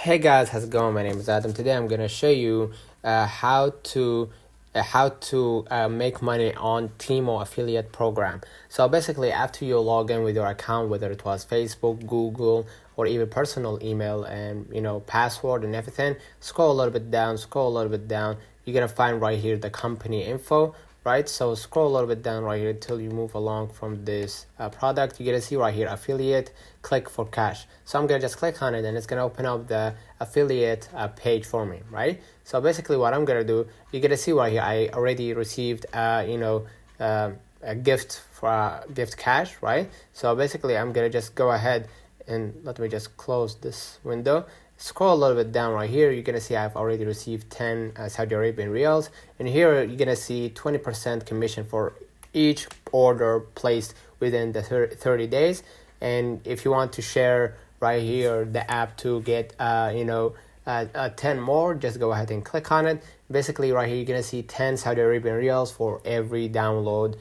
Hey guys, how's it going? My name is Adam. Today I'm gonna show you how to make money on Temu affiliate program. So basically, after you log in with your account, whether it was Facebook, Google, or even personal email and password and everything, scroll a little bit down. You're gonna find right here the company info. Right, so scroll a little bit down right here till you move along from this product. You're gonna see right here affiliate, click for cash. So I'm gonna just click on it and it's gonna open up the affiliate page for me, right? So basically what I'm gonna do, you're gonna see right here I already received a gift for gift cash, right? So basically I'm gonna just go ahead and let me just close this window. Scroll a little bit down right here, you're gonna see I've already received 10 Saudi Arabian riyals, and here you're gonna see 20% commission for each order placed within the 30 days. And if you want to share right here the app to get 10 more, just go ahead and click on it. Basically right here you're gonna see 10 Saudi Arabian riyals for every download.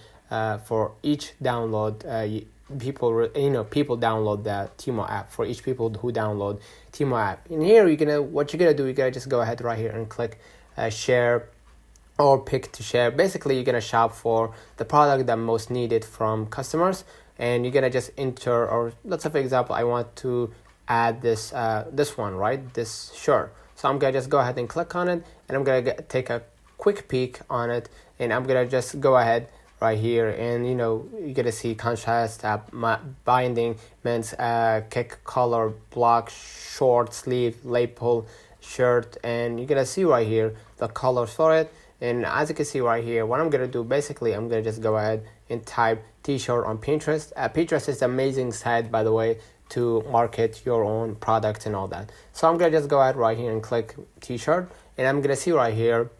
For each download, people download the Temu app. For each people who download Temu app, and here you're gonna just go ahead right here and click share or pick to share. Basically you're gonna shop for the product that most needed from customers, and you're gonna just enter, or let's say for example I want to add this one, right, this shirt. So I'm gonna just go ahead and click on it, and I'm gonna take a quick peek on it, and I'm gonna just go ahead right here, and you're gonna see contrast, binding, men's kick color, block, short sleeve, lapel shirt, and you're gonna see right here the colors for it. And as you can see right here, what I'm gonna do, basically I'm gonna just go ahead and type t-shirt on Pinterest. Pinterest is an amazing site, by the way, to market your own products and all that. So I'm gonna just go ahead right here and click t-shirt, and I'm gonna see right here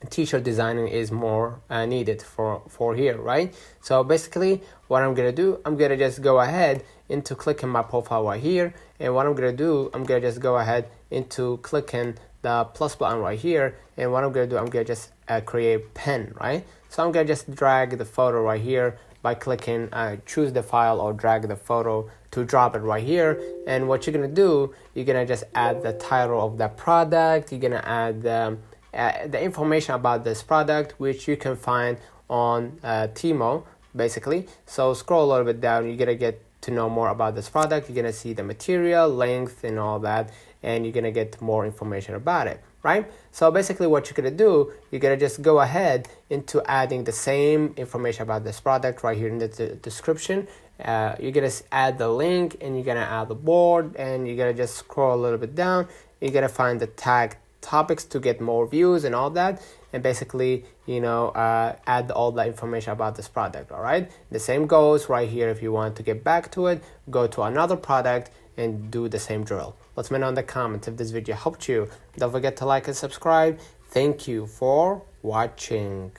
t-shirt designing is more needed for here, right? So basically what I'm gonna do, I'm gonna just go ahead into clicking my profile right here, and what I'm gonna do, I'm gonna just go ahead into clicking the plus button right here, and what I'm gonna do, I'm gonna just create pen, right? So I'm gonna just drag the photo right here by clicking choose the file or drag the photo to drop it right here. And what you're gonna do, you're gonna just add the title of the product, you're gonna add the information about this product, which you can find on Temu, basically. So scroll a little bit down, you're gonna get to know more about this product. You're gonna see the material, length, and all that, and you're gonna get more information about it, right? So basically what you're gonna do, you're gonna just go ahead into adding the same information about this product right here in the description. You're gonna add the link, and you're gonna add the board, and you're gonna just scroll a little bit down. You're gonna find the tag topics to get more views and all that, and basically add all the information about this product. All right, the same goes right here. If you want to get back to it, go to another product and do the same drill. Let me know in the comments if this video helped you. Don't forget to like and subscribe. Thank you for watching.